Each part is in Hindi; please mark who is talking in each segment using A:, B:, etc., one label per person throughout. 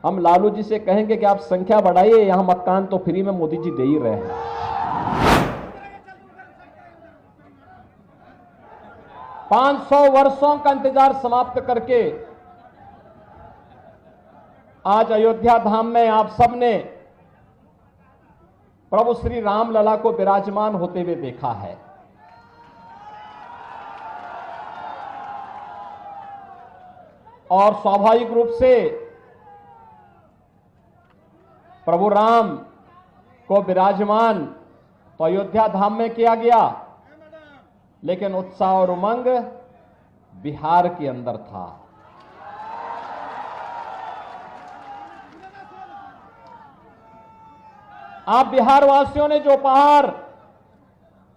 A: हम लालू जी से कहेंगे कि आप संख्या बढ़ाइए, यहां मकान तो फ्री में मोदी जी दे ही रहे हैं। 500 वर्षों का इंतजार समाप्त करके आज अयोध्या धाम में आप सबने प्रभु श्री राम लला को विराजमान होते हुए देखा है। और स्वाभाविक रूप से प्रभु राम को विराजमान तो अयोध्या धाम में किया गया, लेकिन उत्साह और उमंग बिहार के अंदर था। आप बिहार वासियों ने जो उपहार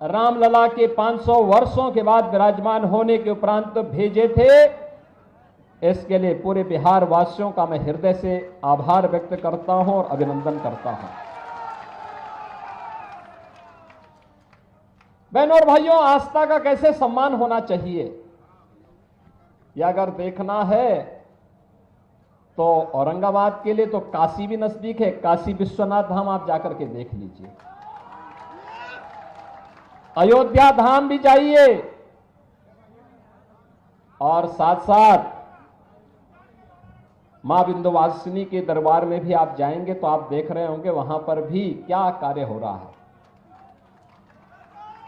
A: रामलला के 500 वर्षों के बाद विराजमान होने के उपरांत भेजे थे, इसके लिए पूरे बिहार वासियों का मैं हृदय से आभार व्यक्त करता हूं और अभिनंदन करता हूं। बहनों और भाइयों, आस्था का कैसे सम्मान होना चाहिए, यह अगर देखना है तो औरंगाबाद के लिए तो काशी भी नजदीक है। काशी विश्वनाथ धाम आप जाकर के देख लीजिए, अयोध्या धाम भी जाइए, और साथ साथ मां विंध्यवासिनी के दरबार में भी आप जाएंगे तो आप देख रहे होंगे वहां पर भी क्या कार्य हो रहा है।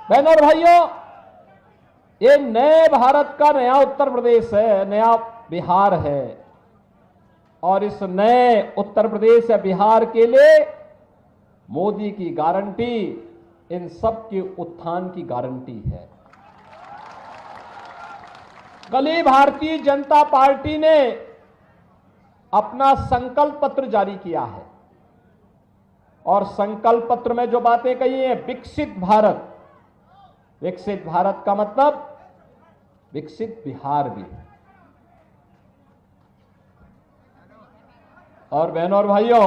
A: बहनों और भाइयों, ये नए भारत का नया उत्तर प्रदेश है, नया बिहार है, और इस नए उत्तर प्रदेश या बिहार के लिए मोदी की गारंटी इन सब के उत्थान की गारंटी है। कल ही भारतीय जनता पार्टी ने अपना संकल्प पत्र जारी किया है, और संकल्प पत्र में जो बातें कही हैं, विकसित भारत, विकसित भारत का मतलब विकसित बिहार भी है। और बहनों और भाइयों,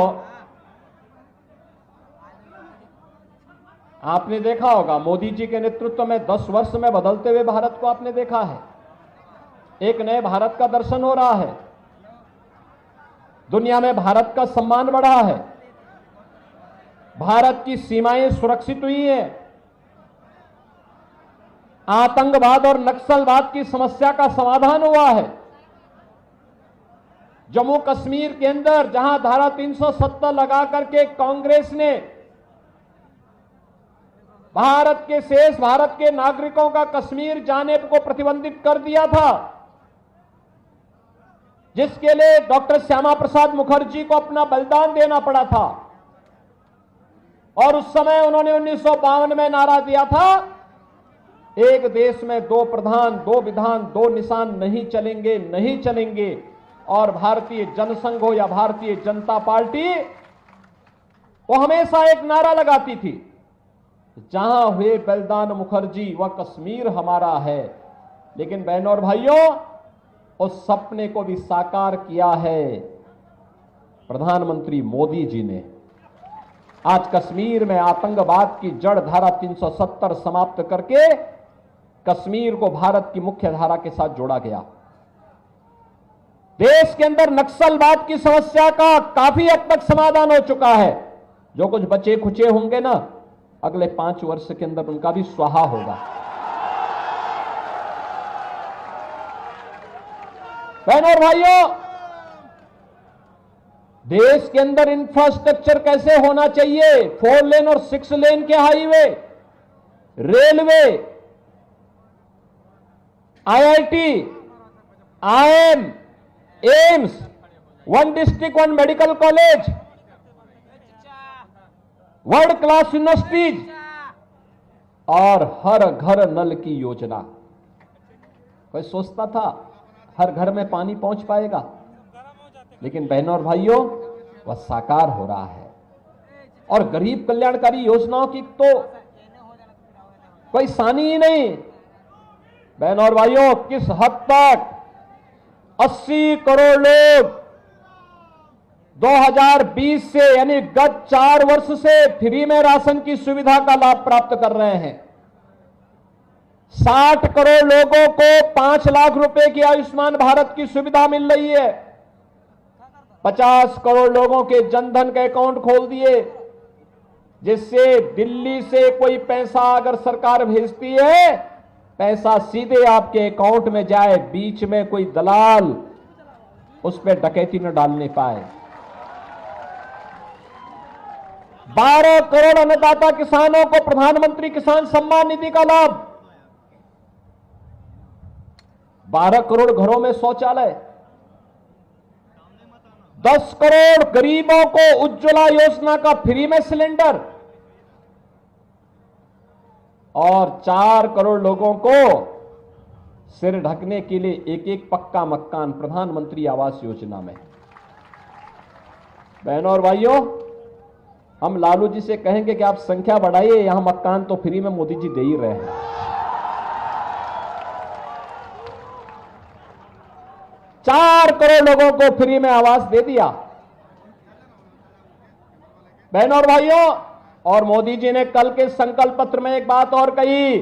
A: आपने देखा होगा मोदी जी के नेतृत्व में 10 वर्ष में बदलते हुए भारत को आपने देखा है। एक नए भारत का दर्शन हो रहा है, दुनिया में भारत का सम्मान बढ़ा है, भारत की सीमाएं सुरक्षित हुई हैं, आतंकवाद और नक्सलवाद की समस्या का समाधान हुआ है। जम्मू कश्मीर के अंदर जहां धारा 370 लगा करके कांग्रेस ने भारत के शेष भारत के नागरिकों का कश्मीर जाने को प्रतिबंधित कर दिया था, जिसके लिए डॉक्टर श्यामा प्रसाद मुखर्जी को अपना बलिदान देना पड़ा था, और उस समय उन्होंने 1952 में नारा दिया था, एक देश में 2 प्रधान 2 विधान 2 निशान नहीं चलेंगे, नहीं चलेंगे। और भारतीय जनसंघ हो या भारतीय जनता पार्टी, वो हमेशा एक नारा लगाती थी, जहां हुए बलिदान मुखर्जी वह कश्मीर हमारा है। लेकिन बहनों और भाइयों, उस सपने को भी साकार किया है प्रधानमंत्री मोदी जी ने। आज कश्मीर में आतंकवाद की जड़ धारा 370 समाप्त करके कश्मीर को भारत की मुख्य धारा के साथ जोड़ा गया। देश के अंदर नक्सलवाद की समस्या का काफी हद तक समाधान हो चुका है। जो कुछ बचे खुचे होंगे ना, अगले 5 वर्ष के अंदर उनका भी स्वाहा होगा। बहनों और भाइयों, देश के अंदर इंफ्रास्ट्रक्चर कैसे होना चाहिए, 4 लेन और 6 लेन के highway, railway, IIT, IIM, AIIMS, 1 district 1 medical college, world class universities, और हर घर नल की योजना। कोई सोचता था हर घर में पानी पहुंच पाएगा, लेकिन बहनों और भाइयों, वह साकार हो रहा है। और गरीब कल्याणकारी योजनाओं की तो कोई सानी ही नहीं। बहनों और भाइयों, किस हद तक 80 करोड़ लोग 2020 से यानी गत 4 वर्ष से फ्री में राशन की सुविधा का लाभ प्राप्त कर रहे हैं। 60 करोड़ लोगों को 5 लाख रुपए की आयुष्मान भारत की सुविधा मिल रही है। 50 करोड़ लोगों के जनधन के अकाउंट खोल दिए, जिससे दिल्ली से कोई पैसा अगर सरकार भेजती है, पैसा सीधे आपके अकाउंट में जाए, बीच में कोई दलाल उस पर डकैती न डालने पाए। 12 करोड़ अन्नदाता किसानों को प्रधानमंत्री किसान सम्मान निधि का लाभ, 12 करोड़ घरों में शौचालय, 10 करोड़ गरीबों को उज्ज्वला योजना का फ्री में सिलेंडर और 4 करोड़ लोगों को सिर ढकने के लिए एक एक पक्का मकान प्रधानमंत्री आवास योजना में। बहनों और भाइयों, हम लालू जी से कहेंगे कि आप संख्या बढ़ाइए, यहां मकान तो फ्री में मोदी जी दे ही रहे हैं। 4 करोड़ लोगों को फ्री में आवास दे दिया। बहनों और भाइयों, और मोदी जी ने कल के संकल्प पत्र में एक बात और कही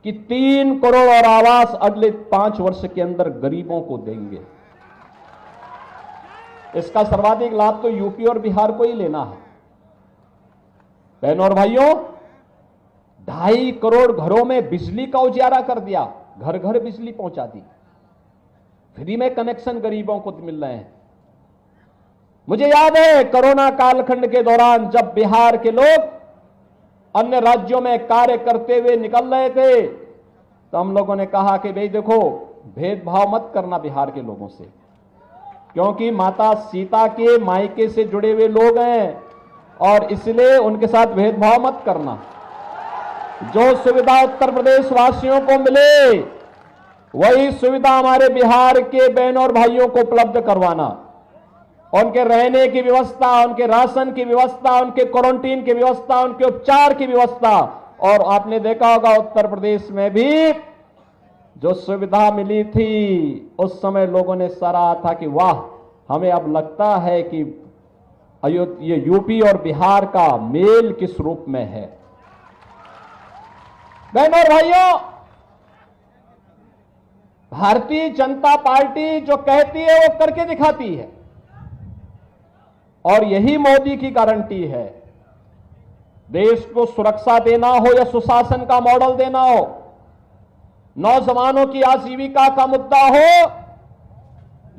A: कि 3 करोड़ और आवास अगले 5 वर्ष के अंदर गरीबों को देंगे। इसका सर्वाधिक लाभ तो यूपी और बिहार को ही लेना है। बहनों और भाइयों, 2.5 करोड़ घरों में बिजली का उजियारा कर दिया, घर घर बिजली पहुंचा दी, फ्री में कनेक्शन गरीबों को मिल रहे हैं। मुझे याद है कोरोना कालखंड के दौरान जब बिहार के लोग अन्य राज्यों में कार्य करते हुए निकल रहे थे, तो हम लोगों ने कहा कि भाई देखो, भेदभाव मत करना बिहार के लोगों से, क्योंकि माता सीता के मायके से जुड़े हुए लोग हैं और इसलिए उनके साथ भेदभाव मत करना। जो सुविधा उत्तर प्रदेश वासियों को मिले, वही सुविधा हमारे बिहार के बहनों और भाइयों को उपलब्ध करवाना। उनके रहने की व्यवस्था, उनके राशन की व्यवस्था, उनके क्वारंटीन की व्यवस्था, उनके उपचार की व्यवस्था। और आपने देखा होगा उत्तर प्रदेश में भी जो सुविधा मिली थी, उस समय लोगों ने सराहा था कि वाह, हमें अब लगता है कि ये यूपी और बिहार का मेल किस रूप में है। बहनों और भाइयों, भारतीय जनता पार्टी जो कहती है वो करके दिखाती है, और यही मोदी की गारंटी है। देश को सुरक्षा देना हो या सुशासन का मॉडल देना हो, नौजवानों की आजीविका का मुद्दा हो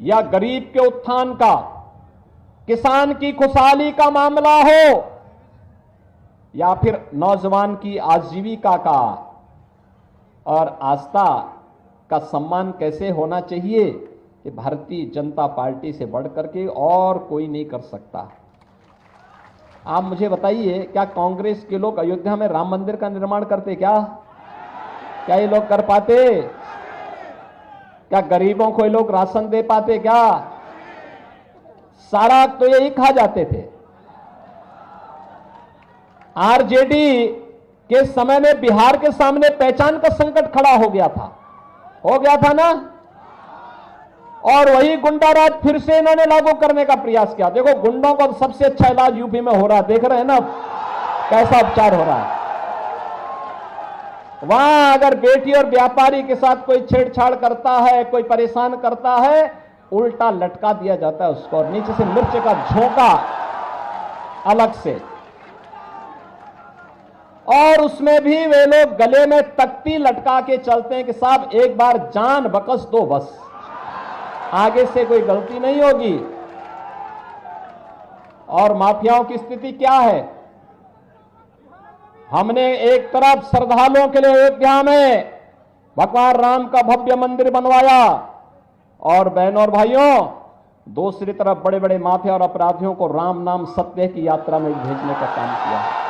A: या गरीब के उत्थान का, किसान की खुशहाली का मामला हो या फिर नौजवान की आजीविका का और आस्था का सम्मान कैसे होना चाहिए, कि भारतीय जनता पार्टी से बढ़कर के और कोई नहीं कर सकता। आप मुझे बताइए, क्या कांग्रेस के लोग अयोध्या में राम मंदिर का निर्माण करते? क्या ये लोग कर पाते? क्या गरीबों को ये लोग राशन दे पाते? क्या सारा तो यही खा जाते थे। आरजेडी के समय में बिहार के सामने पहचान का संकट खड़ा हो गया था ना, और वही गुंडाराज फिर से इन्होंने लागू करने का प्रयास किया। देखो, गुंडों का सबसे अच्छा इलाज यूपी में हो रहा है, देख रहे हैं ना कैसा उपचार हो रहा है। वहां अगर बेटी और व्यापारी के साथ कोई छेड़छाड़ करता है, कोई परेशान करता है, उल्टा लटका दिया जाता है उसको, और नीचे से मिर्च का झोंका अलग से, और उसमें भी वे लोग गले में तख्ती लटका के चलते हैं कि साहब एक बार जान बकस दो, बस आगे से कोई गलती नहीं होगी। और माफियाओं की स्थिति क्या है? हमने एक तरफ श्रद्धालुओं के लिए अयोध्या में भगवान राम का भव्य मंदिर बनवाया, और बहनों और भाइयों, दूसरी तरफ बड़े बड़े माफिया और अपराधियों को राम नाम सत्य की यात्रा में भेजने का काम किया।